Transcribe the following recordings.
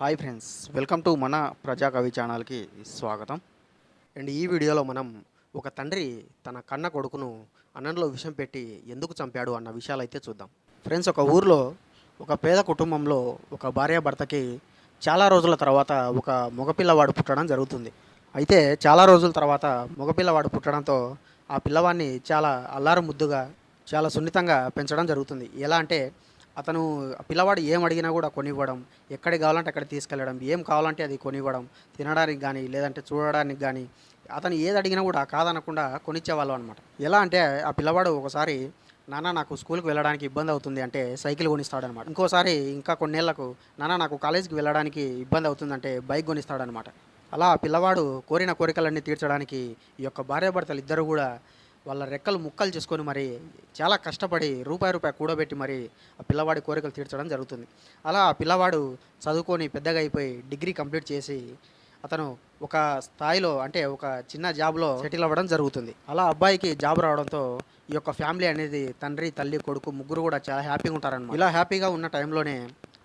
Hi friends, welcome to మన ప్రజాకవి ఛానల్కి స్వాగతం. అండ్ ఈ వీడియోలో మనం ఒక తండ్రి తన కన్న కొడుకును అన్నంలో విషం పెట్టి ఎందుకు చంపాడు అన్న విషయాలు అయితే చూద్దాం. ఫ్రెండ్స్, ఒక ఊర్లో ఒక పేద కుటుంబంలో ఒక భార్యాభర్తకి చాలా రోజుల తర్వాత ఒక మగపిల్లవాడు పుట్టడం జరుగుతుంది. అయితే చాలా రోజుల తర్వాత మగపిల్లవాడు పుట్టడంతో ఆ పిల్లవాడిని చాలా అల్లారు ముద్దుగా చాలా సున్నితంగా పెంచడం జరుగుతుంది. ఎలా అంటే అతను ఆ పిల్లవాడు ఏం అడిగినా కూడా కొనివ్వడం, ఎక్కడికి కావాలంటే అక్కడికి తీసుకెళ్ళడం, ఏం కావాలంటే అది కొనివ్వడం, తినడానికి కానీ లేదంటే చూడడానికి కానీ అతను ఏది అడిగినా కూడా కాదనకుండా కొనిచ్చేవాళ్ళం అనమాట. ఎలా అంటే ఆ పిల్లవాడు ఒకసారి నాన్న నాకు స్కూల్కి వెళ్ళడానికి ఇబ్బంది అవుతుంది అంటే సైకిల్ కొనిస్తాడనమాట. ఇంకోసారి ఇంకా కొన్నేళ్లకు నాన్న నాకు కాలేజీకి వెళ్ళడానికి ఇబ్బంది అవుతుందంటే బైక్ కొనిస్తాడనమాట. అలా ఆ పిల్లవాడు కోరిన కోరికలన్నీ తీర్చడానికి ఈ యొక్క భార్యాభర్తలు ఇద్దరు కూడా వాళ్ళ రెక్కలు ముక్కలు చేసుకొని మరి చాలా కష్టపడి రూపాయి రూపాయి కూడబెట్టి మరి ఆ పిల్లవాడి కోరికలు తీర్చడం జరుగుతుంది. అలా ఆ పిల్లవాడు చదువుకొని పెద్దగా అయిపోయి డిగ్రీ కంప్లీట్ చేసి అతను ఒక స్థాయిలో అంటే ఒక చిన్న జాబ్లో సెటిల్ అవ్వడం జరుగుతుంది. అలా అబ్బాయికి జాబ్ రావడంతో ఈ యొక్క ఫ్యామిలీ అనేది తండ్రి తల్లి కొడుకు ముగ్గురు కూడా చాలా హ్యాపీగా ఉంటారన్నమాట. ఇలా హ్యాపీగా ఉన్న టైంలోనే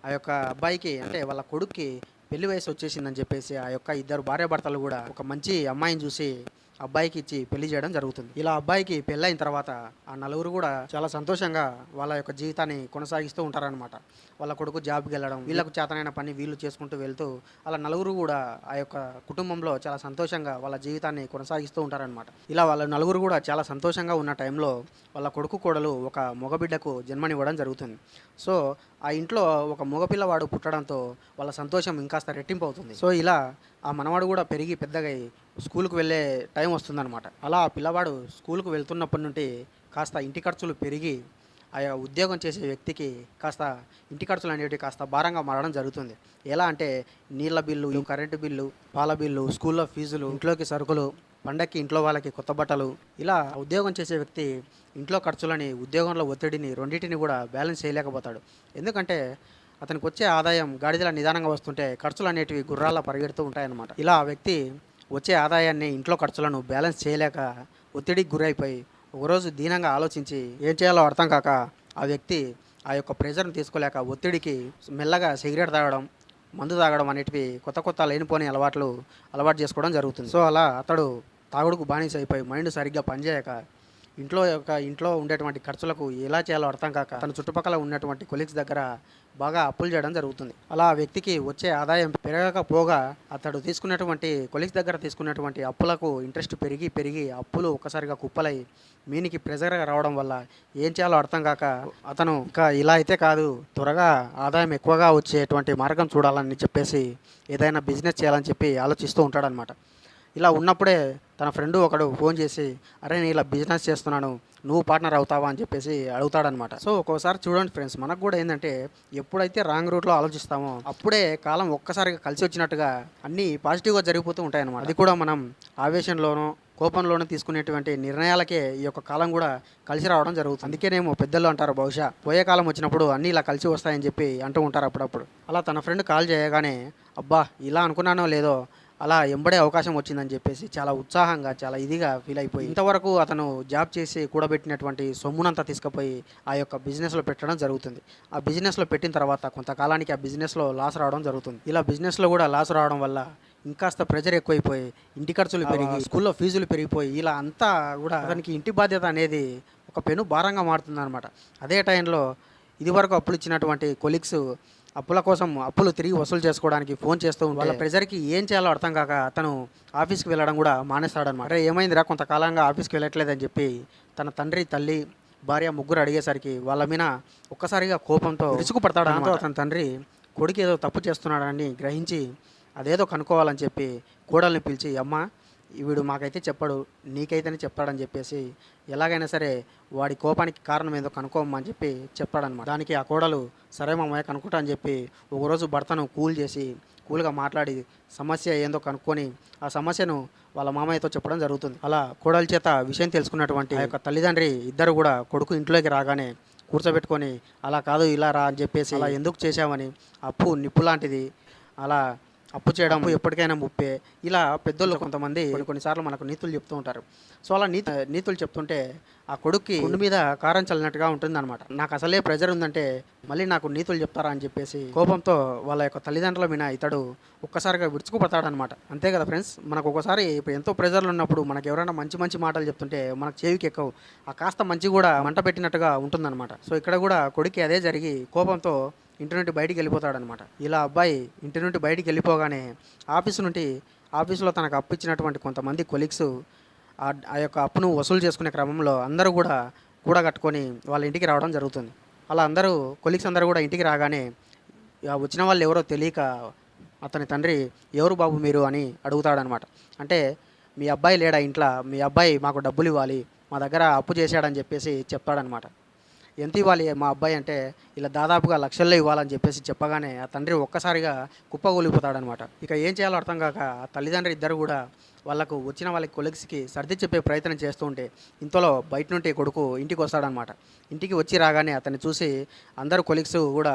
ఆ యొక్క అబ్బాయికి అంటే వాళ్ళ కొడుక్కి పెళ్లి వయసు వచ్చేసిందని చెప్పేసి ఆ యొక్క ఇద్దరు భార్యాభర్తలు కూడా ఒక మంచి అమ్మాయిని చూసి అబ్బాయికి ఇచ్చి పెళ్లి చేయడం జరుగుతుంది. ఇలా అబ్బాయికి పెళ్ళైన తర్వాత ఆ నలుగురు కూడా చాలా సంతోషంగా వాళ్ళ యొక్క జీవితాన్ని కొనసాగిస్తూ ఉంటారనమాట. వాళ్ళ కొడుకు జాబ్కి వెళ్ళడం, వీళ్ళకు చేతనైన పని వీళ్ళు చేసుకుంటూ వెళ్తూ అలా నలుగురు కూడా ఆ యొక్క కుటుంబంలో చాలా సంతోషంగా వాళ్ళ జీవితాన్ని కొనసాగిస్తూ ఉంటారనమాట. ఇలా వాళ్ళ నలుగురు కూడా చాలా సంతోషంగా ఉన్న టైంలో వాళ్ళ కొడుకు కోడలు ఒక మగబిడ్డకు జన్మనివ్వడం జరుగుతుంది. సో ఆ ఇంట్లో ఒక మగపిల్లవాడు పుట్టడంతో వాళ్ళ సంతోషం ఇంకాస్త రెట్టింపు అవుతుంది. సో ఇలా ఆ మనవాడు కూడా పెరిగి పెద్దగా స్కూల్కి వెళ్ళే టైం వస్తుందన్నమాట. అలా ఆ పిల్లవాడు స్కూల్కి వెళ్తున్నప్పటి నుండి కాస్త ఇంటి ఖర్చులు పెరిగి ఆ ఉద్యోగం చేసే వ్యక్తికి కాస్త ఇంటి ఖర్చులు అనేవి కాస్త భారంగా మారడం జరుగుతుంది. ఎలా అంటే నీళ్ళ బిల్లు, కరెంటు బిల్లు, పాల బిల్లు, స్కూల్లో ఫీజులు, ఇంట్లోకి సరుకులు, పండక్కి ఇంట్లో వాళ్ళకి కొత్త బట్టలు, ఇలా ఉద్యోగం చేసే వ్యక్తి ఇంట్లో ఖర్చులని ఉద్యోగంలో ఒత్తిడిని రెండింటిని కూడా బ్యాలెన్స్ చేయలేకపోతాడు. ఎందుకంటే అతనికి వచ్చే ఆదాయం గాడిదల నిదానంగా వస్తుంటే ఖర్చులు అనేటివి గుర్రాల పరిగెడుతూ ఉంటాయన్నమాట. ఇలా ఆ వ్యక్తి వచ్చే ఆదాయాన్ని ఇంట్లో ఖర్చులను బ్యాలెన్స్ చేయలేక ఒత్తిడికి గురైపోయి ఒకరోజు దీనంగా ఆలోచించి ఏం చేయాలో అర్థం కాక ఆ వ్యక్తి ఆ యొక్క ప్రెషర్ని తీసుకోలేక ఒత్తిడికి మెల్లగా సిగరెట్ తాగడం, మందు తాగడం అనేటివి కొత్త కొత్త లేనిపోని అలవాటు చేసుకోవడం జరుగుతుంది. సో అలా అతడు తాగుడుకు బానిస అయిపోయి మైండ్ సరిగ్గా పనిచేయక ఇంట్లో ఉండేటువంటి ఖర్చులకు ఎలా చేయాలో అర్థం కాక తన చుట్టుపక్కల ఉన్నటువంటి కొలీగ్స్ దగ్గర బాగా అప్పులు చేయడం జరుగుతుంది. అలా ఆ వ్యక్తికి వచ్చే ఆదాయం పెరగకపోగా అతడు కొలీగ్స్ దగ్గర తీసుకున్నటువంటి అప్పులకు ఇంట్రెస్ట్ పెరిగి పెరిగి అప్పులు ఒక్కసారిగా కుప్పలై మీనికి ప్రెజర్గా రావడం వల్ల ఏం చేయాలో అర్థం కాక అతను ఇంకా ఇలా అయితే కాదు, త్వరగా ఆదాయం ఎక్కువగా వచ్చేటువంటి మార్గం చూడాలని చెప్పేసి ఏదైనా బిజినెస్ చేయాలని చెప్పి ఆలోచిస్తూ ఉంటాడనమాట. ఇలా ఉన్నప్పుడే తన ఫ్రెండ్ ఒకడు ఫోన్ చేసి, అరే నేను ఇలా బిజినెస్ చేస్తున్నాను, నువ్వు పార్ట్నర్ అవుతావా అని చెప్పేసి అడుగుతాడనమాట. సో ఒక్కోసారి చూడండి ఫ్రెండ్స్, మనకు కూడా ఏంటంటే ఎప్పుడైతే రాంగ్ రూట్లో ఆలోచిస్తామో అప్పుడే కాలం ఒక్కసారిగా కలిసి వచ్చినట్టుగా అన్నీ పాజిటివ్గా జరిగిపోతూ ఉంటాయన్నమాట. అది కూడా మనం ఆవేశంలోనో కోపంలోనూ తీసుకునేటువంటి నిర్ణయాలకే ఈ యొక్క కాలం కూడా కలిసి రావడం జరుగుతుంది. అందుకేనేమో పెద్దలు అంటారు, బహుశా పోయే కాలం వచ్చినప్పుడు అన్నీ ఇలా కలిసి వస్తాయని చెప్పి అంటూ ఉంటారు అప్పుడప్పుడు. అలా తన ఫ్రెండ్ కాల్ చేయగానే అబ్బా ఇలా అనుకున్నానో లేదో అలా ఎంబడే అవకాశం వచ్చిందని చెప్పేసి చాలా ఉత్సాహంగా చాలా ఇదిగా ఫీల్ అయిపోయి ఇంతవరకు అతను జాబ్ చేసి కూడబెట్టినటువంటి సొమ్మునంతా తీసుకుపోయి ఆ యొక్క బిజినెస్లో పెట్టడం జరుగుతుంది. ఆ బిజినెస్లో పెట్టిన తర్వాత కొంతకాలానికి ఆ బిజినెస్లో లాస్ రావడం జరుగుతుంది. ఇలా బిజినెస్లో కూడా లాస్ రావడం వల్ల ఇంకాస్త ప్రెజర్ ఎక్కువైపోయి ఇంటి ఖర్చులు పెరిగి స్కూల్లో ఫీజులు పెరిగిపోయి ఇలా అంతా కూడా అతనికి ఇంటి బాధ్యత అనేది ఒక పెను భారంగా మారుతుంది అనమాట. అదే టైంలో ఇదివరకు అప్పులు ఇచ్చినటువంటి కొలీగ్స్ అప్పుల కోసం అప్పులు తిరిగి వసూలు చేసుకోవడానికి ఫోన్ చేస్తూ ఉంటే వాళ్ళ ప్రెజర్కి ఏం చేయాలో అర్థం కాక అతను ఆఫీస్కి వెళ్ళడం కూడా మానేస్తాడనమాట. అరే ఏమైందిరా కొంతకాలంగా ఆఫీస్కి వెళ్ళట్లేదని చెప్పి తన తండ్రి తల్లి భార్య ముగ్గురు అడిగేసరికి వాళ్ళ మీద ఒక్కసారిగా కోపంతో విరుచుకు పడతాడు. అతని తండ్రి కొడుకు ఏదో తప్పు చేస్తున్నాడని గ్రహించి అదేదో కనుక్కోవాలని చెప్పి కోడల్ని పిలిచి, అమ్మ వీడు మాకైతే చెప్పాడు, నీకైతేనే చెప్తాడని చెప్పేసి ఎలాగైనా సరే వాడి కోపానికి కారణం ఏదో కనుక్కోమని చెప్పి చెప్తాడనమాట. దానికి ఆ కోడలు సరే మామయ్య కనుక్కుంటా అని చెప్పి ఒకరోజు భర్తను కూల్గా మాట్లాడి సమస్య ఏందో కనుక్కొని ఆ సమస్యను వాళ్ళ మామయ్యతో చెప్పడం జరుగుతుంది. అలా కోడల చేత విషయం తెలుసుకున్నటువంటి ఆ యొక్క తల్లిదండ్రి ఇద్దరు కూడా కొడుకు ఇంట్లోకి రాగానే కూర్చోబెట్టుకొని అలా కాదు ఇలా రా అని చెప్పేసి అలా ఎందుకు చేశామని, అప్పు నిప్పు లాంటిది, అలా అప్పు చేయడం ఎప్పటికైనా ముప్పే. ఇలా పెద్దోళ్ళు కొంతమంది కొన్నిసార్లు మనకు నీతులు చెప్తూ ఉంటారు. సో అలా నీతులు చెప్తుంటే ఆ కొడుక్కి గుండు మీద కారం చల్లినట్టుగా ఉంటుందన్నమాట. నాకు అసలే ప్రెజర్ ఉందంటే మళ్ళీ నాకు నీతులు చెప్తారా అని చెప్పేసి కోపంతో వాళ్ళ యొక్క తల్లిదండ్రుల మీద ఇతడు ఒక్కసారిగా విడుచుకుపడతాడనమాట. అంతే కదా ఫ్రెండ్స్, మనకు ఒకసారి ఇప్పుడు ఎంతో ప్రెజర్లు ఉన్నప్పుడు మనకు ఎవరైనా మంచి మంచి మాటలు చెప్తుంటే మనకు చెవికి ఎక్కవు. ఆ కాస్త మంచి కూడా మంట పెట్టినట్టుగా ఉంటుందన్నమాట. సో ఇక్కడ కూడా కొడుక్కి అదే జరిగి కోపంతో ఇంటి నుండి బయటికి వెళ్ళిపోతాడనమాట. ఇలా అబ్బాయి ఇంటి నుండి బయటికి వెళ్ళిపోగానే ఆఫీసులో తనకు అప్పు ఇచ్చినటువంటి కొంతమంది కొలీగ్స్ ఆ యొక్క అప్పును వసూలు చేసుకునే క్రమంలో అందరూ కూడా కూడగట్టుకొని వాళ్ళ ఇంటికి రావడం జరుగుతుంది. అలా కొలీగ్స్ అందరూ కూడా ఇంటికి రాగానే వచ్చిన వాళ్ళు ఎవరో తెలియక అతని తండ్రి ఎవరు బాబు మీరు అని అడుగుతాడనమాట. అంటే మీ అబ్బాయి లేడా ఇంట్లో, మీ అబ్బాయి మాకు డబ్బులు ఇవ్వాలి, మా దగ్గర అప్పు చేశాడని చెప్పేసి చెప్తాడనమాట. ఎంత ఇవ్వాలి మా అబ్బాయి అంటే ఇలా దాదాపుగా లక్షల్లో ఇవ్వాలని చెప్పేసి చెప్పగానే ఆ తండ్రి ఒక్కసారిగా కుప్పగూలిపోతాడనమాట. ఇక ఏం చేయాలో అర్థం కాక ఆ తల్లిదండ్రులు ఇద్దరు కూడా వాళ్ళకి కొలీగ్స్కి సర్ది చెప్పే ప్రయత్నం చేస్తూ ఉంటే ఇంతలో బయట నుండి కొడుకు ఇంటికి వస్తాడనమాట. ఇంటికి వచ్చి రాగానే అతన్ని చూసి అందరూ కొలీగ్స్ కూడా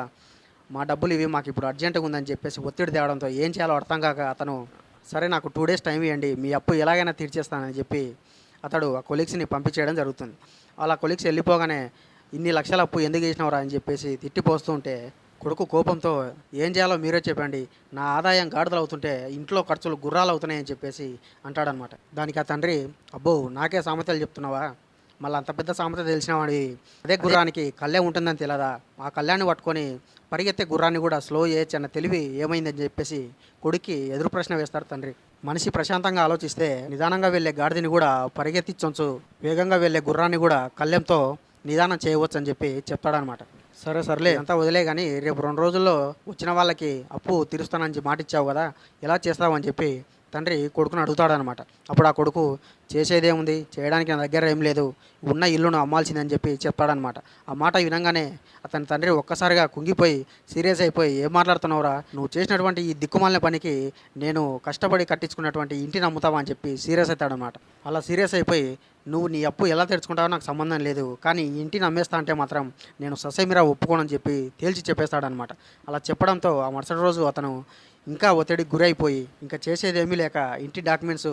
మా డబ్బులు ఇవి మాకు ఇప్పుడు అర్జెంటుగా ఉందని చెప్పేసి ఒత్తిడి తేవడంతో ఏం చేయాలో అర్థం కాక అతను సరే నాకు 2 days టైం ఇవ్వండి, మీ అప్పు ఎలాగైనా తీర్చేస్తానని చెప్పి అతడు ఆ కొలీగ్స్ని పంపించేయడం జరుగుతుంది. అలా కొలీగ్స్ వెళ్ళిపోగానే ఇన్ని లక్షల అప్పు ఎందుకు చేసినవరా అని చెప్పేసి తిట్టిపోస్తూ ఉంటే కొడుకు కోపంతో ఏం చేయాలో మీరే చెప్పండి, నా ఆదాయం గాడిదలు అవుతుంటే ఇంట్లో ఖర్చులు గుర్రాలు అవుతున్నాయని చెప్పేసి అంటాడనమాట. దానికి ఆ తండ్రి అబ్బో నాకే సామెతలు చెప్తున్నావా, మళ్ళీ అంత పెద్ద సామెత తెలిసినవాడి అదే గుర్రానికి కళ్ళే ఉంటుందని తెలియదా, ఆ కళ్యాణ్ని పట్టుకొని పరిగెత్తే గుర్రాన్ని కూడా స్లో చేయొచ్చు అన్న తెలివి ఏమైందని చెప్పేసి కొడుక్కి ఎదురు ప్రశ్న వేస్తారు తండ్రి. మనిషి ప్రశాంతంగా ఆలోచిస్తే నిదానంగా వెళ్ళే గాడిదని కూడా పరిగెత్తించవచ్చు, వేగంగా వెళ్ళే గుర్రాన్ని కూడా కళ్ళెంతో నిదానం చేయవచ్చు అని చెప్పి చెప్తాడనమాట. సర్లే అంతా వదిలే కానీ రేపు 2 రోజుల్లో వచ్చిన వాళ్ళకి అప్పు తీరుస్తానని మాట ఇచ్చావు కదా, ఎలా చేస్తావని చెప్పి తండ్రి కొడుకుని అడుగుతాడనమాట. అప్పుడు ఆ కొడుకు చేసేదేముంది, చేయడానికి నా దగ్గర ఏం లేదు, ఉన్న ఇల్లును అమ్మాల్సిందని చెప్పి చెప్తాడనమాట. ఆ మాట వినంగానే అతని తండ్రి ఒక్కసారిగా కుంగిపోయి సీరియస్ అయిపోయి ఏం మాట్లాడుతున్నావురా, నువ్వు చేసినటువంటి ఈ దిక్కుమాలిన పనికి నేను కష్టపడి కట్టించుకున్నటువంటి ఇంటిని అమ్ముతావా అని చెప్పి సీరియస్ అవుతాడనమాట. అలా సీరియస్ అయిపోయి నువ్వు నీ అప్పు ఎలా తెచ్చుకుంటావో నాకు సంబంధం లేదు, కానీ ఇంటిని అమ్మేస్తా అంటే మాత్రం నేను ససేమిరా ఒప్పుకోనని చెప్పి తేల్చి చెప్పేస్తాడనమాట. అలా చెప్పడంతో ఆ మరుసటి రోజు అతను ఇంకా ఒత్తిడికి గురైపోయి ఇంకా చేసేదేమీ లేక ఇంటి డాక్యుమెంట్స్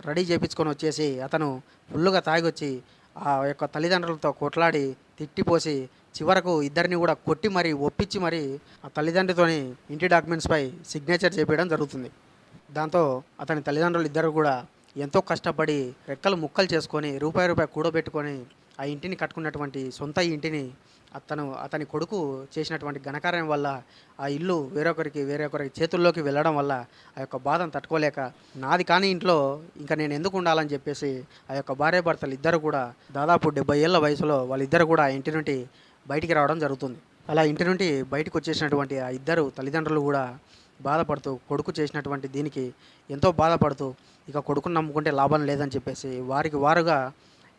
రెడీ చేయించుకొని వచ్చేసి అతను ఫుల్లుగా తాగొచ్చి ఆ యొక్క తల్లిదండ్రులతో కొట్లాడి తిట్టిపోసి చివరకు ఇద్దరిని కూడా కొట్టి మరీ ఒప్పించి మరీ ఆ తల్లిదండ్రితోని ఇంటి డాక్యుమెంట్స్పై సిగ్నేచర్ చేపించడం జరుగుతుంది. దాంతో అతని తల్లిదండ్రులు ఇద్దరు కూడా ఎంతో కష్టపడి రెక్కలు ముక్కలు చేసుకొని రూపాయి కూడబెట్టుకొని ఆ ఇంటిని కట్టుకున్నటువంటి సొంత ఇంటిని అతని కొడుకు చేసినటువంటి ఘనకార్యం వల్ల ఆ ఇల్లు వేరొకరికి చేతుల్లోకి వెళ్ళడం వల్ల ఆ యొక్క బాధను తట్టుకోలేక నాది కాని ఇంట్లో ఇంకా నేను ఎందుకు ఉండాలని చెప్పేసి ఆ యొక్క భార్యాభర్తలు ఇద్దరు కూడా దాదాపు 70 ఏళ్ల వయసులో వాళ్ళిద్దరు కూడా ఆ ఇంటి నుండి బయటికి రావడం జరుగుతుంది. అలా ఇంటి నుండి బయటకు వచ్చేసినటువంటి ఆ ఇద్దరు తల్లిదండ్రులు కూడా బాధపడుతూ కొడుకు చేసినటువంటి దీనికి ఎంతో బాధపడుతూ ఇక కొడుకుని నమ్ముకుంటే లాభం లేదని చెప్పేసి వారికి వారుగా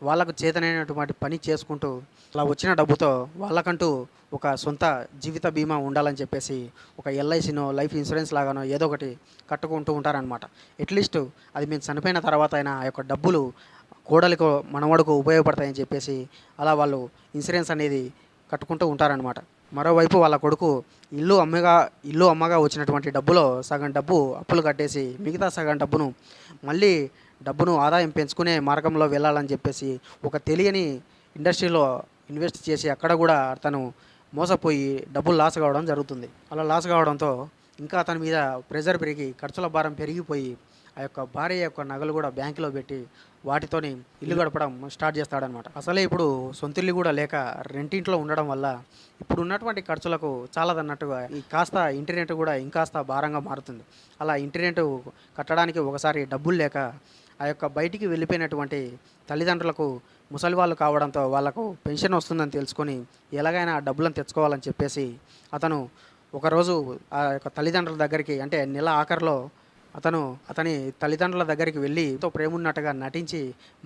వాళ్ళకు చేతనైనటువంటి పని చేసుకుంటూ అలా వచ్చిన డబ్బుతో వాళ్ళకంటూ ఒక సొంత జీవిత బీమా ఉండాలని చెప్పేసి ఒక ఎల్ఐసినో లైఫ్ ఇన్సూరెన్స్ లాగానో ఏదో ఒకటి కట్టుకుంటూ ఉంటారనమాట. అట్లీస్ట్ అది మేము చనిపోయిన తర్వాత అయినా ఆ యొక్క డబ్బులు కోడలికో మనవడుకో ఉపయోగపడతాయని చెప్పేసి అలా వాళ్ళు ఇన్సూరెన్స్ అనేది కట్టుకుంటూ ఉంటారనమాట. మరోవైపు వాళ్ళ కొడుకు ఇల్లు అమ్మగా వచ్చినటువంటి డబ్బులో సగం డబ్బు అప్పులు కట్టేసి మిగతా సగం డబ్బును ఆదాయం పెంచుకునే మార్గంలో వెళ్ళాలని చెప్పేసి ఒక తెలియని ఇండస్ట్రీలో ఇన్వెస్ట్ చేసి అక్కడ కూడా తను మోసపోయి డబ్బులు లాస్ కావడం జరుగుతుంది. అలా లాస్ కావడంతో ఇంకా అతని మీద ప్రెజర్ పెరిగి ఖర్చుల భారం పెరిగిపోయి ఆ యొక్క భార్య యొక్క నగలు కూడా బ్యాంకులో పెట్టి వాటితోని ఇల్లు గడపడం స్టార్ట్ చేస్తాడనమాట. అసలే ఇప్పుడు సొంతిల్లు కూడా లేక రెంటింట్లో ఉండడం వల్ల ఇప్పుడు ఉన్నటువంటి ఖర్చులకు చాలదన్నట్టుగా ఈ కాస్త ఇంటి రెంట్ కూడా ఇంకాస్త భారంగా మారుతుంది. అలా ఇంటి రెంట్ కట్టడానికి ఒకసారి డబ్బులు లేక ఆ యొక్క బయటికి వెళ్ళిపోయినటువంటి తల్లిదండ్రులకు ముసలి వాళ్ళు కావడంతో వాళ్ళకు పెన్షన్ వస్తుందని తెలుసుకొని ఎలాగైనా ఆ డబ్బులను తెచ్చుకోవాలని చెప్పేసి అతను ఒకరోజు ఆ యొక్క తల్లిదండ్రుల దగ్గరికి అంటే నెల ఆఖరిలో అతని తల్లిదండ్రుల దగ్గరికి వెళ్ళి ఎంతో ప్రేమ ఉన్నట్టుగా నటించి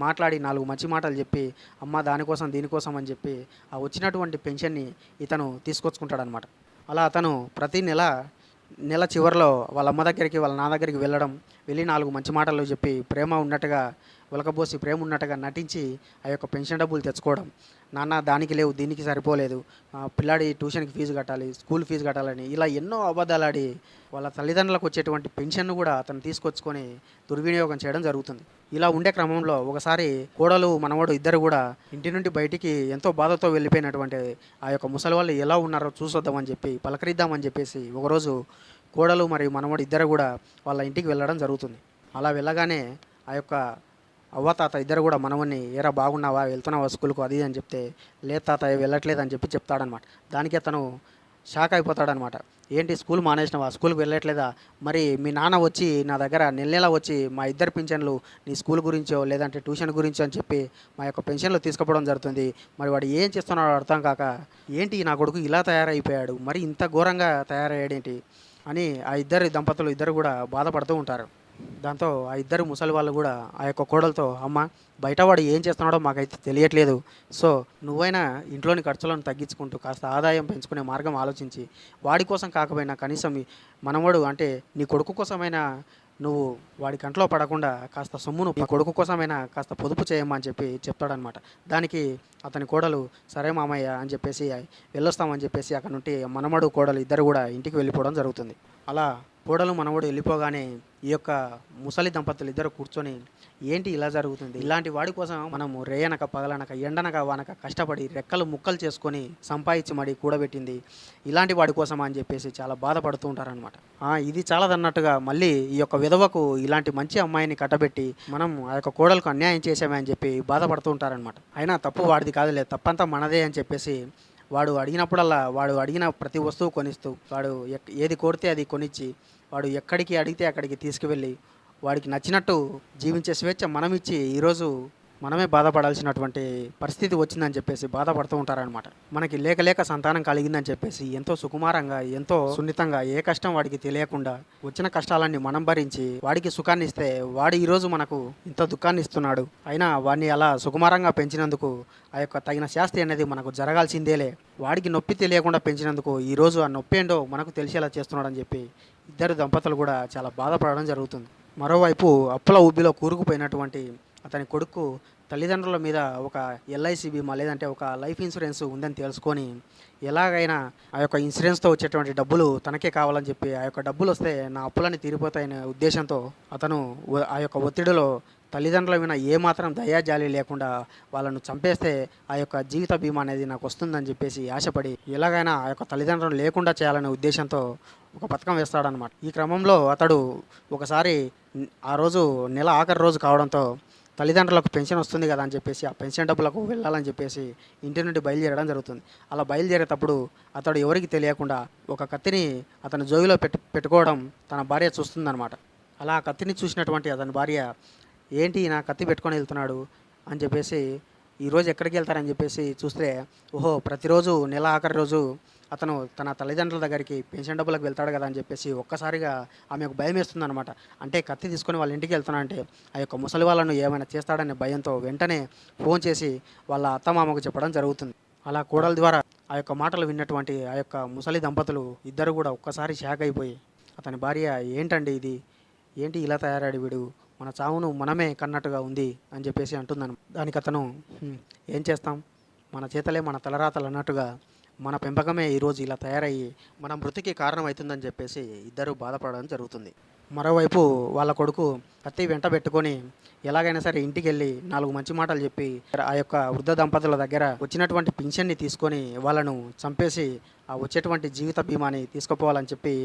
మాట్లాడి 4 మంచి మాటలు చెప్పి అమ్మ దానికోసం దీనికోసం అని చెప్పి ఆ వచ్చినటువంటి పెన్షన్ని ఇతను తీసుకొచ్చుకుంటాడనమాట. అలా అతను ప్రతి నెల చివరిలో వాళ్ళ అమ్మ దగ్గరికి వాళ్ళ నాన్న దగ్గరికి వెళ్ళడం, వెళ్ళి 4 మంచి మాటలు చెప్పి ప్రేమ ఉన్నట్టుగా ఉలకబోసి ప్రేమ ఉన్నట్టుగా నటించి ఆ యొక్క పెన్షన్ డబ్బులు తెచ్చుకోవడం. నాన్న దానికి లేవు, దీనికి సరిపోలేదు, పిల్లాడి ట్యూషన్‌కి ఫీజు కట్టాలి, స్కూల్ ఫీజు కట్టాలని ఇలా ఎన్నో అబద్ధాలాడి వాళ్ళ తల్లిదండ్రులకు వచ్చేటువంటి పెన్షన్‌ను కూడా అతను తీసుకొచ్చుకొని దుర్వినియోగం చేయడం జరుగుతుంది. ఇలా ఉండే క్రమంలో ఒకసారి కోడలు, మనవడు ఇద్దరు కూడా ఇంటి నుండి బయటికి ఎంతో బాధతో వెళ్ళిపోయినటువంటి ఆ యొక్క ముసలి వాళ్ళు ఎలా ఉన్నారో చూసొద్దామని చెప్పి, పలకరిద్దామని చెప్పేసి ఒకరోజు కోడలు మరియు మనవడు ఇద్దరు కూడా వాళ్ళ ఇంటికి వెళ్ళడం జరుగుతుంది. అలా వెళ్ళగానే ఆ యొక్క అవ్వ తాత ఇద్దరు కూడా మనవన్ని, "ఏరా బాగున్నావా? వెళ్తున్నావా స్కూల్‌కు?" అది ఇది అని చెప్తే, "లేదు తాతయ్య వెళ్ళట్లేదు" అని చెప్పి చెప్తాడనమాట. దానికి అతను షాక్ అయిపోతాడనమాట. "ఏంటి స్కూల్ మానేసినావా? స్కూల్‌కి వెళ్ళట్లేదా? మరి మీ నాన్న వచ్చి నా దగ్గర నెల నెలా వచ్చి మా ఇద్దరి పింఛన్లు నీ స్కూల్ గురించో లేదంటే ట్యూషన్ గురించో అని చెప్పి మా యొక్క పెన్షన్లు తీసుకుపోవడం జరుగుతుంది. మరి వాడు ఏం చేస్తున్నాడో అర్థం కాక, ఏంటి నా కొడుకు ఇలా తయారైపోయాడు, మరి ఇంత ఘోరంగా తయారయ్యాడేంటి" అని ఆ ఇద్దరు దంపతులు ఇద్దరు కూడా బాధపడుతూ ఉంటారు. దాంతో ఆ ఇద్దరు ముసలి వాళ్ళు కూడా ఆ యొక్క కోడలతో, "అమ్మ, బయట వాడు ఏం చేస్తున్నాడో మాకైతే తెలియట్లేదు. సో నువ్వైనా ఇంట్లోని ఖర్చులను తగ్గించుకుంటూ కాస్త ఆదాయం పెంచుకునే మార్గం ఆలోచించి, వాడి కోసం కాకపోయినా కనీసం మనవడు అంటే నీ కొడుకు కోసమైనా నువ్వు వాడి కంట్లో పడకుండా కాస్త సొమ్మును నీ కొడుకు కోసమైనా కాస్త పొదుపు చేయమ్మా" అని చెప్పి చెప్తాడనమాట. దానికి అతని కోడలు, "సరే మామయ్య" అని చెప్పేసి వెళ్ళొస్తామని చెప్పేసి అక్కడ నుండి మనమడు కోడలు ఇద్దరు కూడా ఇంటికి వెళ్ళిపోవడం జరుగుతుంది. అలా కోడలు మనవడు వెళ్ళిపోగానే ఈ యొక్క ముసలి దంపతులు ఇద్దరు కూర్చొని, ఏంటి ఇలా జరుగుతుంది, ఇలాంటి వాడి కోసం మనము రేయనక పగలనక ఎండనక వానక కష్టపడి రెక్కలు ముక్కలు చేసుకొని సంపాదించి మడి కూడబెట్టింది ఇలాంటి వాడి కోసం అని చెప్పేసి చాలా బాధపడుతూ ఉంటారనమాట. ఇది చాలదన్నట్టుగా మళ్ళీ ఈ యొక్క విధవకు ఇలాంటి మంచి అమ్మాయిని కట్టబెట్టి మనం ఆ యొక్క కోడలకు అన్యాయం చేసామే అని చెప్పి బాధపడుతూ ఉంటారనమాట. అయినా తప్పు వాడిది కాదులే, తప్పంతా మనదే అని చెప్పేసి వాడు అడిగినప్పుడల్లా వాడు అడిగిన ప్రతి వస్తువు కొనిస్తూ, వాడు ఏది కోరితే అది కొనిచ్చి, వాడు ఎక్కడికి అడిగితే అక్కడికి తీసుకువెళ్ళి వాడికి నచ్చినట్టు జీవించే స్వేచ్ఛ మనమిచ్చి ఈరోజు మనమే బాధపడాల్సినటువంటి పరిస్థితి వచ్చిందని చెప్పేసి బాధపడుతూ ఉంటారనమాట. మనకి లేక లేక సంతానం కలిగిందని చెప్పేసి ఎంతో సుకుమారంగా ఎంతో సున్నితంగా ఏ కష్టం వాడికి తెలియకుండా వచ్చిన కష్టాలన్నీ మనం భరించి వాడికి సుఖాన్ని ఇస్తే వాడు ఈరోజు మనకు ఇంత దుఃఖాన్ని ఇస్తున్నాడు. అయినా వాడిని అలా సుకుమారంగా పెంచినందుకు ఆ యొక్క తగిన శాస్తి అనేది మనకు జరగాల్సిందేలే. వాడికి నొప్పి తెలియకుండా పెంచినందుకు ఈరోజు ఆ నొప్పి ఏంటో మనకు తెలిసేలా చేస్తున్నాడని చెప్పి ఇద్దరు దంపతులు కూడా చాలా బాధపడడం జరుగుతుంది. మరోవైపు అప్పుల ఊబిలో కూరుకుపోయినటువంటి అతని కొడుకు తల్లిదండ్రుల మీద ఒక ఎల్ఐసి బీమా లేదంటే ఒక లైఫ్ ఇన్సూరెన్స్ ఉందని తెలుసుకొని ఎలాగైనా ఆ యొక్క ఇన్సూరెన్స్తో వచ్చేటువంటి డబ్బులు తనకే కావాలని చెప్పి, ఆ యొక్క డబ్బులు వస్తే నా అప్పులన్నీ తీరిపోతాయనే ఉద్దేశంతో అతను ఆ యొక్క ఒత్తిడిలో తల్లిదండ్రుల మీద ఏమాత్రం దయాజాలి లేకుండా వాళ్ళను చంపేస్తే ఆ యొక్క జీవిత బీమా అనేది నాకు వస్తుందని చెప్పేసి ఆశపడి ఎలాగైనా ఆ యొక్క తల్లిదండ్రులు లేకుండా చేయాలనే ఉద్దేశంతో ఒక పథకం వేస్తాడనమాట. ఈ క్రమంలో అతడు ఒకసారి ఆ రోజు నెల ఆఖరి రోజు కావడంతో తల్లిదండ్రులకు పెన్షన్ వస్తుంది కదా అని చెప్పేసి ఆ పెన్షన్ డబ్బులకు వెళ్ళాలని చెప్పేసి ఇంటి నుండి బయలుదేరడం జరుగుతుంది. అలా బయలుదేరేటప్పుడు అతడు ఎవరికి తెలియకుండా ఒక కత్తిని అతని జోబిలో పెట్టుకోవడం తన భార్య చూస్తుందన్నమాట. అలా ఆ కత్తిని చూసినటువంటి అతని భార్య, ఏంటి నా కత్తి పెట్టుకొని వెళ్తున్నాడు అని చెప్పేసి, ఈరోజు ఎక్కడికి వెళ్తారని చెప్పేసి చూస్తే, ఓహో ప్రతిరోజు నెల ఆఖరి రోజు అతను తన తల్లిదండ్రుల దగ్గరికి పెన్షన్ డబ్బులకు వెళ్తాడు కదా అని చెప్పేసి ఒక్కసారిగా ఆమెకు భయం వేస్తుందన్నమాట. అంటే కత్తి తీసుకొని వాళ్ళ ఇంటికి వెళ్తానంటే ఆ యొక్క ముసలి వాళ్ళను ఏమైనా చేస్తాడనే భయంతో వెంటనే ఫోన్ చేసి వాళ్ళ అత్తమామకు చెప్పడం జరుగుతుంది. అలా కోడల ద్వారా ఆ యొక్క మాటలు విన్నటువంటి ఆ యొక్క ముసలి దంపతులు ఇద్దరు కూడా ఒక్కసారి షాక్ అయిపోయి, అతని భార్య, ఏంటండి ఇది, ఏంటి ఇలా తయారాడు వీడు, మన చావును మనమే కన్నట్టుగా ఉంది అని చెప్పేసి అంటుందను. దానికి అతను, ఏం చేస్తాం, మన చేతలే మన తలరాతలు అన్నట్టుగా మన పెంపకమే ఈరోజు ఇలా తయారయ్యి మన మృతికి కారణమవుతుందని చెప్పేసి ఇద్దరు బాధపడడం జరుగుతుంది. మరోవైపు వాళ్ళ కొడుకు కత్తి వెంట పెట్టుకొని ఎలాగైనా సరే ఇంటికి వెళ్ళి 4 మంచి మాటలు చెప్పి ఆ యొక్క వృద్ధ దంపతుల దగ్గర వచ్చినటువంటి పింఛన్ని తీసుకొని వాళ్ళను చంపేసి ఆ వచ్చేటువంటి జీవిత బీమాని తీసుకుపోవాలని చెప్పి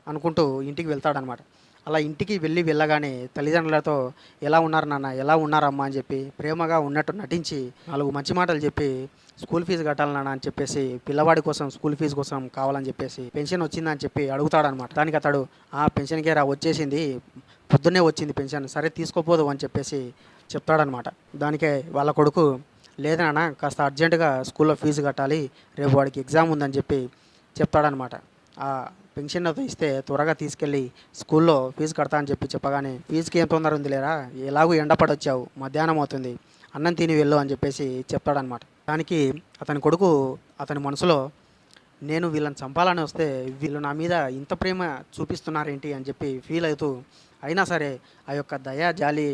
అనుకుంటూ ఇంటికి వెళ్తాడనమాట. అలా ఇంటికి వెళ్ళగానే తల్లిదండ్రులతో, ఎలా ఉన్నారు నాన్న, ఎలా ఉన్నారమ్మా అని చెప్పి ప్రేమగా ఉన్నట్టు నటించి 4 మంచి మాటలు చెప్పి స్కూల్ ఫీజు కట్టాలి నాన్న అని చెప్పేసి, పిల్లవాడి కోసం స్కూల్ ఫీజు కోసం కావాలని చెప్పేసి పెన్షన్ వచ్చిందని చెప్పి అడుగుతాడనమాట. దానికి అతడు, పెన్షన్కే రా వచ్చేసింది, పొద్దున్నే వచ్చింది పెన్షన్, సరే తీసుకోపోదు అని చెప్పేసి చెప్తాడనమాట. దానికే వాళ్ళ కొడుకు, లేదు నాన్న కాస్త అర్జెంటుగా స్కూల్లో ఫీజు కట్టాలి, రేపు వాడికి ఎగ్జామ్ ఉందని చెప్పి చెప్తాడనమాట. ఆ పెన్షన్ ఇస్తే త్వరగా తీసుకెళ్ళి స్కూల్లో ఫీజు కడతా అని చెప్పగానే, ఫీజుకి ఏం తొందర ఉంది లేరా, ఎలాగూ ఎండపడొచ్చావు, మధ్యాహ్నం అవుతుంది, అన్నం తిని వెళ్ళు అని చెప్పేసి చెప్తాడనమాట. దానికి అతని కొడుకు అతని మనసులో, నేను వీళ్ళని చంపాలని వస్తే వీళ్ళు నా మీద ఇంత ప్రేమ చూపిస్తున్నారేంటి అని చెప్పి ఫీల్ అవుతూ అయినా సరే ఆ యొక్క దయా జాలి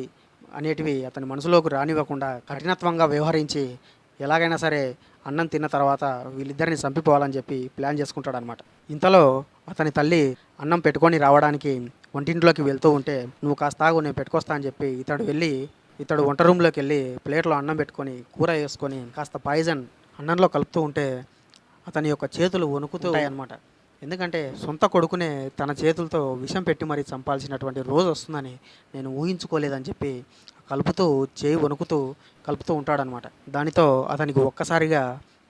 అనేటివి అతని మనసులోకి రానివ్వకుండా కఠినత్వంగా వ్యవహరించి ఎలాగైనా సరే అన్నం తిన్న తర్వాత వీళ్ళిద్దరిని చంపిపోవాలని చెప్పి ప్లాన్ చేసుకుంటాడనమాట. ఇంతలో అతని తల్లి అన్నం పెట్టుకొని రావడానికి వంటింట్లోకి వెళ్తూ ఉంటే, నువ్వు కాస్త ఆగు నేను పెట్టుకొస్తా అని చెప్పి ఇతడు వంట రూమ్లోకి వెళ్ళి ప్లేట్లో అన్నం పెట్టుకొని కూర వేసుకొని కాస్త పాయిజన్ అన్నంలో కలుపుతూ ఉంటే అతని యొక్క చేతులు వణుకుతూ ఉంటాయన్నమాట. ఎందుకంటే సొంత కొడుకునే తన చేతులతో విషం పెట్టి మరీ చంపాల్సినటువంటి రోజు వస్తుందని నేను ఊహించుకోలేదని చెప్పి కలుపుతూ చేయి వణుకుతూ కలుపుతూ ఉంటాడనమాట. దానితో అతనికి ఒక్కసారిగా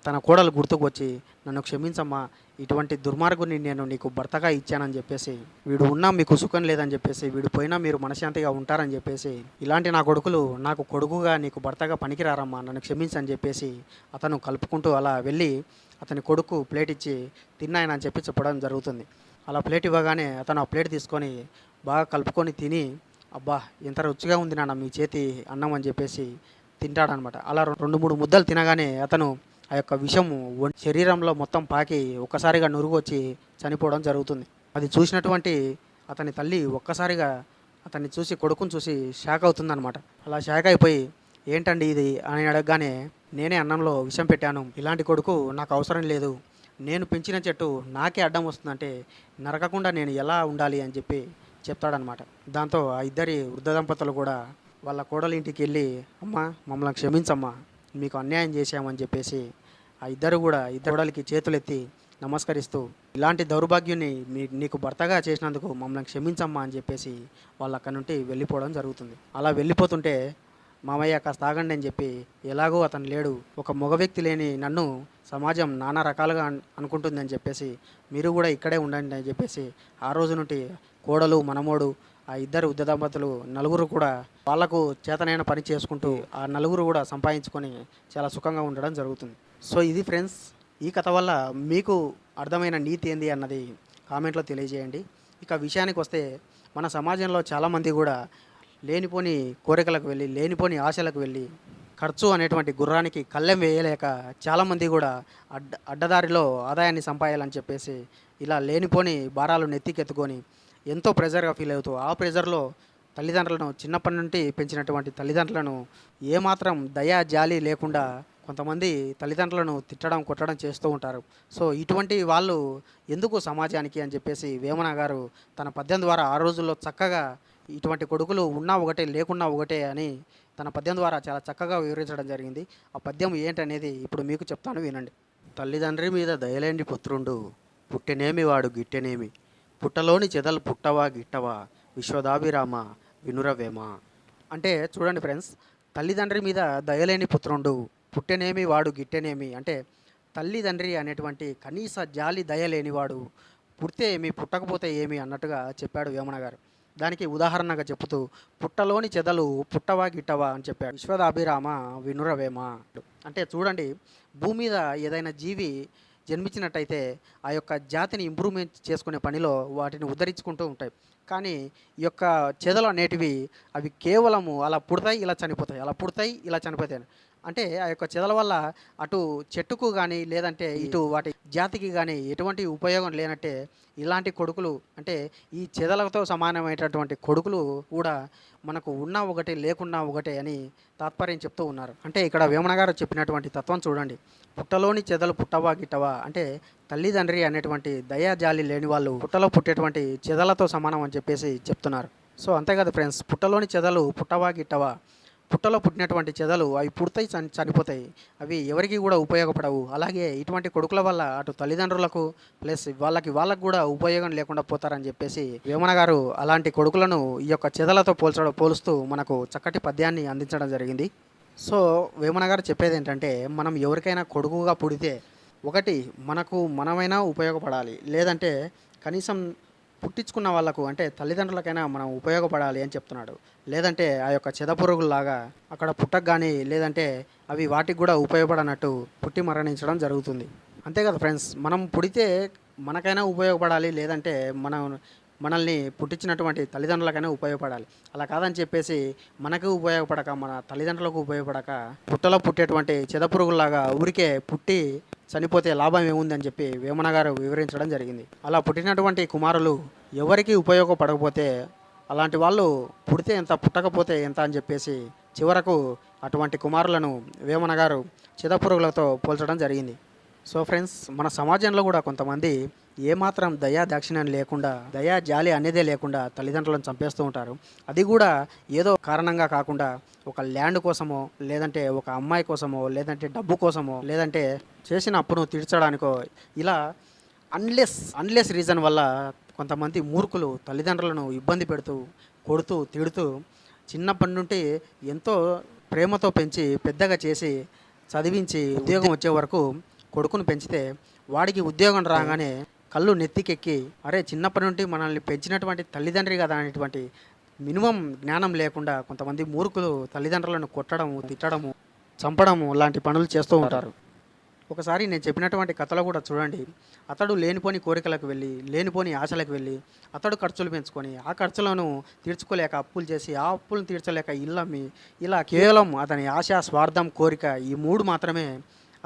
తన కోడలు గుర్తుకు వచ్చి, నన్ను క్షమించమ్మా, ఇటువంటి దుర్మార్గుని నేను నీకు భర్తగా ఇచ్చానని చెప్పేసి, వీడు ఉన్నా మీకు సుఖం లేదని చెప్పేసి, వీడు పోయినా మీరు మనశ్శాంతిగా ఉంటారని చెప్పేసి, ఇలాంటి నా కొడుకులు నాకు కొడుకుగా నీకు భర్తగా పనికిరారమ్మా, నన్ను క్షమించని చెప్పేసి అతను కలుపుకుంటూ అలా వెళ్ళి అతని కొడుకు ప్లేట్ ఇచ్చి తిన్నాయన అని చెప్పి చెప్పడం జరుగుతుంది. అలా ప్లేట్ ఇవ్వగానే అతను ఆ ప్లేట్ తీసుకొని బాగా కలుపుకొని తిని, అబ్బా ఎంత రుచిగా ఉంది నాన్న మీ చేతి అన్నం అని చెప్పేసి తింటాడనమాట. అలా 2-3 ముద్దలు తినగానే అతను ఆ యొక్క విషము శరీరంలో మొత్తం పాకి ఒక్కసారిగా నురుగు వచ్చి చనిపోవడం జరుగుతుంది. అది చూసినటువంటి అతని తల్లి ఒక్కసారిగా అతన్ని చూసి కొడుకుని చూసి షాక్ అవుతుందన్నమాట. అలా షాక్ అయిపోయి, ఏంటండి ఇది అని అడగగానే, నేనే అన్నంలో విషం పెట్టాను, ఇలాంటి కొడుకు నాకు అవసరం లేదు, నేను పెంచిన చెట్టు నాకే అడ్డం వస్తుందంటే నరకకుండా నేను ఎలా ఉండాలి అని చెప్పి చెప్తాడనమాట. దాంతో ఆ ఇద్దరి వృద్ధ దంపతులు కూడా వాళ్ళ కోడలి ఇంటికి వెళ్ళి, అమ్మ మమ్మల్ని క్షమించమ్మా, మీకు అన్యాయం చేశామని చెప్పేసి ఆ ఇద్దరు కోడలికి చేతులెత్తి నమస్కరిస్తూ, ఇలాంటి దౌర్భాగ్యుని నీకు భర్తగా చేసినందుకు మమ్మల్ని క్షమించమ్మా అని చెప్పేసి వాళ్ళు అక్కడి నుండి వెళ్ళిపోవడం జరుగుతుంది. అలా వెళ్ళిపోతుంటే, మామయ్య కాస్త ఆగండి అని చెప్పి, ఎలాగో అతను లేడు, ఒక మగ వ్యక్తి లేని నన్ను సమాజం నానా రకాలుగా అనుకుంటుందని చెప్పేసి మీరు కూడా ఇక్కడే ఉండండి అని చెప్పేసి ఆ రోజు నుండి కోడలు మనమోడు ఆ ఇద్దరు వృద్ధ దంపతులు నలుగురు కూడా వాళ్లకు చేతనైన పని చేసుకుంటూ ఆ నలుగురు కూడా సంపాదించుకొని చాలా సుఖంగా ఉండడం జరుగుతుంది. సో ఇది ఫ్రెండ్స్, ఈ కథ వల్ల మీకు అర్థమైన నీతి ఏంది అన్నది కామెంట్లో తెలియజేయండి. ఇక విషయానికి వస్తే, మన సమాజంలో చాలామంది కూడా లేనిపోని కోరికలకు వెళ్ళి లేనిపోని ఆశలకు వెళ్ళి ఖర్చు అనేటువంటి గుర్రానికి కళ్ళెం వేయలేక చాలామంది కూడా అడ్డదారిలో ఆదాయాన్ని సంపాదాలని చెప్పేసి ఇలా లేనిపోని భారాలు నెత్తికెత్తుకొని ఎంతో ప్రెజర్గా ఫీల్ అవుతూ, ఆ ప్రెజర్లో తల్లిదండ్రులను చిన్నప్పటి నుండి పెంచినటువంటి తల్లిదండ్రులను ఏమాత్రం దయా జాలి లేకుండా కొంతమంది తల్లిదండ్రులను తిట్టడం కొట్టడం చేస్తూ ఉంటారు. సో ఇటువంటి వాళ్ళు ఎందుకు సమాజానికి అని చెప్పేసి వేమన గారు తన పద్యం ద్వారా ఆ రోజుల్లో చక్కగా ఇటువంటి కొడుకులు ఉన్నా ఒకటే లేకున్నా ఒకటే అని తన పద్యం ద్వారా చాలా చక్కగా వివరించడం జరిగింది. ఆ పద్యం ఏంటనేది ఇప్పుడు మీకు చెప్తాను, వినండి. తల్లిదండ్రి మీద దయలేని పుత్రుండు, పుట్టెనేమి వాడు గిట్టెనేమి, పుట్టలోని చెదలు పుట్టవా గిట్టవా, విశ్వదాభిరామ వినురవేమ. అంటే చూడండి ఫ్రెండ్స్, తల్లిదండ్రి మీద దయలేని పుత్రుండు, పుట్టెనేమి వాడు గిట్టెనేమి అంటే తల్లిదండ్రి అనేటువంటి కనీస జాలి దయ లేనివాడు పుడితే ఏమి పుట్టకపోతే ఏమి అన్నట్టుగా చెప్పాడు వేమన గారు. దానికి ఉదాహరణగా చెప్తూ, పుట్టలోని చెదలు పుట్టవా గిట్టవా అని చెప్పాడు. విశ్వదాభిరామ వినురవేమ అంటే చూడండి, భూమి మీద ఏదైనా జీవి జన్మించినట్టయితే ఆ యొక్క జాతిని ఇంప్రూవ్మెంట్ చేసుకునే పనిలో వాటిని ఉద్ధరించుకుంటూ ఉంటాయి. కానీ ఈ యొక్క చెదలు అనేటివి అవి కేవలము అలా పుడతాయి ఇలా చనిపోతాయి, అలా పుడతాయి ఇలా చనిపోతాయి. అంటే ఆ యొక్క చెదల వల్ల అటు చెట్టుకు కానీ లేదంటే ఇటు వాటి జాతికి కానీ ఎటువంటి ఉపయోగం లేనట్టే ఇలాంటి కొడుకులు అంటే ఈ చెదలతో సమానమైనటువంటి కొడుకులు కూడా మనకు ఉన్నా ఒకటే లేకున్నా ఒకటే అని తాత్పర్యం చెప్తూ ఉన్నారు. అంటే ఇక్కడ వేమన గారు చెప్పినటువంటి తత్వం చూడండి, పుట్టలోని చెదలు పుట్టవా గిట్టవా అంటే తల్లిదండ్రి అనేటువంటి దయాజాలి లేని వాళ్ళు పుట్టలో పుట్టేటువంటి చెదలతో సమానం అని చెప్పేసి చెప్తున్నారు. సో అంతేకాదు ఫ్రెండ్స్, పుట్టలోని చెదలు పుట్టవా గిట్టవా, పుట్టలో పుట్టినటువంటి చెదలు అవి పుడతాయి చనిపోతాయి, అవి ఎవరికి కూడా ఉపయోగపడవు. అలాగే ఇటువంటి కొడుకుల వల్ల అటు తల్లిదండ్రులకు ప్లస్ వాళ్ళకు కూడా ఉపయోగం లేకుండా పోతారని చెప్పేసి వేమన గారు అలాంటి కొడుకులను ఈ యొక్క చెదలతో పోలుస్తూ మనకు చక్కటి పద్యాన్ని అందించడం జరిగింది. సో వేమన గారు చెప్పేది ఏంటంటే, మనం ఎవరికైనా కొడుకుగా పుడితే ఒకటి మనమైనా ఉపయోగపడాలి, లేదంటే కనీసం పుట్టించుకున్న వాళ్ళకు అంటే తల్లిదండ్రులకైనా మనం ఉపయోగపడాలి అని చెప్తున్నాడు. లేదంటే ఆ యొక్క చెదపురుగుల్లాగా అక్కడ పుట్టకు కానీ లేదంటే అవి వాటికి కూడా ఉపయోగపడనట్టు పుట్టి మరణించడం జరుగుతుంది. అంతే కదా ఫ్రెండ్స్, మనం పుడితే మనకైనా ఉపయోగపడాలి, లేదంటే మనల్ని పుట్టించినటువంటి తల్లిదండ్రులకైనా ఉపయోగపడాలి. అలా కాదని చెప్పేసి మనకు ఉపయోగపడక మన తల్లిదండ్రులకు ఉపయోగపడక పుట్టలో పుట్టేటువంటి చెదపురుగుల్లాగా ఊరికే పుట్టి చనిపోతే లాభం ఏముందని చెప్పి వేమన గారు వివరించడం జరిగింది. అలా పుట్టినటువంటి కుమారులు ఎవరికి ఉపయోగపడకపోతే అలాంటి వాళ్ళు పుడితే ఎంత పుట్టకపోతే ఎంత అని చెప్పేసి చివరకు అటువంటి కుమారులను వేమన గారు చిదపురుగులతో పోల్చడం జరిగింది. సో ఫ్రెండ్స్, మన సమాజంలో కూడా కొంతమంది ఏమాత్రం దయా దాక్షిణ్యం లేకుండా, దయా జాలి అనేదే లేకుండా తల్లిదండ్రులను చంపేస్తూ ఉంటారు. అది కూడా ఏదో కారణంగా కాకుండా ఒక ల్యాండ్ కోసమో, లేదంటే ఒక అమ్మాయి కోసమో, లేదంటే డబ్బు కోసమో, లేదంటే చేసిన అప్పును తీర్చడానికో, ఇలా అన్లెస్ రీజన్ వల్ల కొంతమంది మూర్ఖులు తల్లిదండ్రులను ఇబ్బంది పెడుతూ, కొడుతూ, తిడుతూ చిన్నప్పటి నుండి ఎంతో ప్రేమతో పెంచి పెద్దగా చేసి చదివించి ఉద్యోగం వచ్చే వరకు కొడుకును పెంచితే వాడికి ఉద్యోగం రాగానే కళ్ళు నెత్తికెక్కి, అరే చిన్నప్పటి నుండి మనల్ని పెంచినటువంటి తల్లిదండ్రి కదా అనేటువంటి మినిమం జ్ఞానం లేకుండా కొంతమంది మూర్ఖులు తల్లిదండ్రులను కొట్టడము, తిట్టడము, చంపడము లాంటి పనులు చేస్తూ ఉంటారు. ఒకసారి నేను చెప్పినటువంటి కథలో కూడా చూడండి, అతడు లేనిపోని కోరికలకు వెళ్ళి, లేనిపోని ఆశలకు వెళ్ళి, అతడు ఖర్చులు పెంచుకొని ఆ ఖర్చులను తీర్చుకోలేక అప్పులు చేసి, ఆ అప్పులను తీర్చలేక ఇల్లమ్మి, ఇలా కేవలం అతని ఆశ, స్వార్థం, కోరిక ఈ మూడు మాత్రమే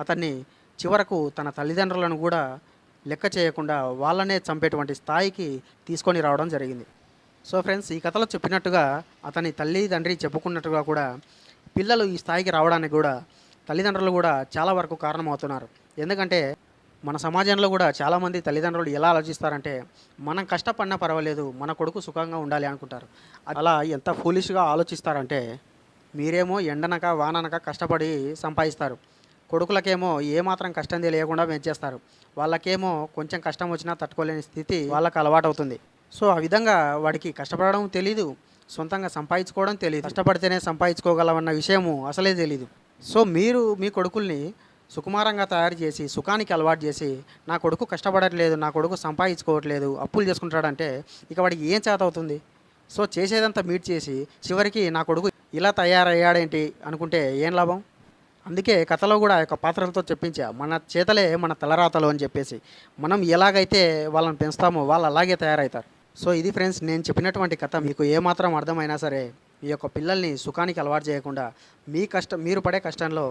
అతన్ని చివరకు తన తల్లిదండ్రులను కూడా లెక్క చేయకుండా వాళ్ళనే చంపేటువంటి స్థాయికి తీసుకొని రావడం జరిగింది. సో ఫ్రెండ్స్, ఈ కథలో చెప్పినట్టుగా అతని తల్లిదండ్రి చెప్పుకున్నట్టుగా కూడా పిల్లలు ఈ స్థాయికి రావడానికి కూడా తల్లిదండ్రులు కూడా చాలా వరకు కారణమవుతున్నారు. ఎందుకంటే మన సమాజంలో కూడా చాలామంది తల్లిదండ్రులు ఎలా ఆలోచిస్తారంటే, మనం కష్టపడినా పర్వాలేదు, మన కొడుకు సుఖంగా ఉండాలి అనుకుంటారు. అలా ఎంత ఫూలిష్గా ఆలోచిస్తారంటే, మీరేమో ఎండనక వాననక కష్టపడి సంపాదిస్తారు, కొడుకులకేమో ఏమాత్రం కష్టం తెలియకుండా పెంచేస్తారు. వాళ్ళకేమో కొంచెం కష్టం వచ్చినా తట్టుకోలేని స్థితి వాళ్ళకి అలవాటు అవుతుంది. సో ఆ విధంగా వాడికి కష్టపడడం తెలీదు, సొంతంగా సంపాదించుకోవడం తెలియదు, కష్టపడితేనే సంపాదించుకోగలమన్న విషయము అసలే తెలీదు. సో మీరు మీ కొడుకుల్ని సుకుమారంగా తయారు చేసి, సుఖానికి అలవాటు చేసి, నా కొడుకు కష్టపడట్లేదు, నా కొడుకు సంపాదించుకోవట్లేదు, అప్పులు చేసుకుంటాడంటే ఇక వాడికి ఏం చేత అవుతుంది? సో చేసేదంతా మీట్ చేసి చివరికి నా కొడుకు ఇలా తయారయ్యాడేంటి అనుకుంటే ఏం లాభం? అందుకే కథలో కూడా యొక్క పాత్రలతో చెప్పించా, మన చేతలే మన తలరాతలు అని చెప్పేసి. మనం ఎలాగైతే వాళ్ళని పెంచుతామో వాళ్ళు అలాగే తయారవుతారు. సో ఇది ఫ్రెండ్స్, నేను చెప్పినటువంటి కథ మీకు ఏమాత్రం అర్థమైనా సరే మీ యొక్క పిల్లల్ని సుఖానికి అలవాటు చేయకుండా మీరు పడే కష్టంలో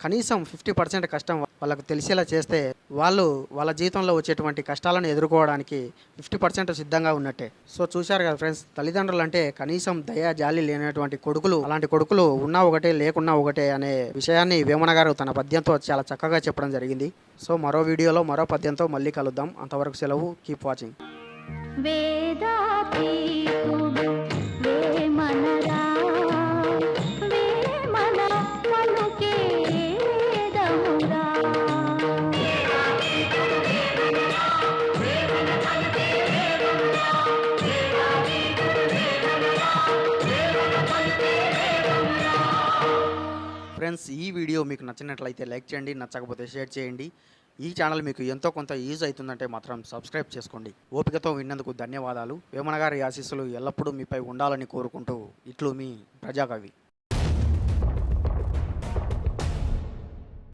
కనీసం 50% కష్టం వాళ్ళకు తెలిసేలా చేస్తే వాళ్ళు వాళ్ళ జీవితంలో వచ్చేటువంటి కష్టాలను ఎదుర్కోవడానికి 50% సిద్ధంగా ఉన్నట్టే. సో చూశారు కదా ఫ్రెండ్స్, తల్లిదండ్రులు అంటే కనీసం దయా జాలి లేనటువంటి కొడుకులు, అలాంటి కొడుకులు ఉన్నా ఒకటే లేకున్నా ఒకటే అనే విషయాన్ని వేమన గారు తన పద్యంతో చాలా చక్కగా చెప్పడం జరిగింది. సో మరో వీడియోలో మరో పద్యంతో మళ్ళీ కలుద్దాం. అంతవరకు సెలవు. Keep watching. ఫ్రెండ్స్, ఈ వీడియో మీకు నచ్చినట్లయితే లైక్ చేయండి, నచ్చకపోతే షేర్ చేయండి. ఈ ఛానల్ మీకు ఎంతో కొంత యూజ్ అవుతుందంటే మాత్రం సబ్స్క్రైబ్ చేసుకోండి. ఓపికతో విన్నందుకు ధన్యవాదాలు. వేమన గారి ఆశీస్సులు ఎల్లప్పుడూ మీపై ఉండాలని కోరుకుంటూ ఇట్లు మీ ప్రజాకవి.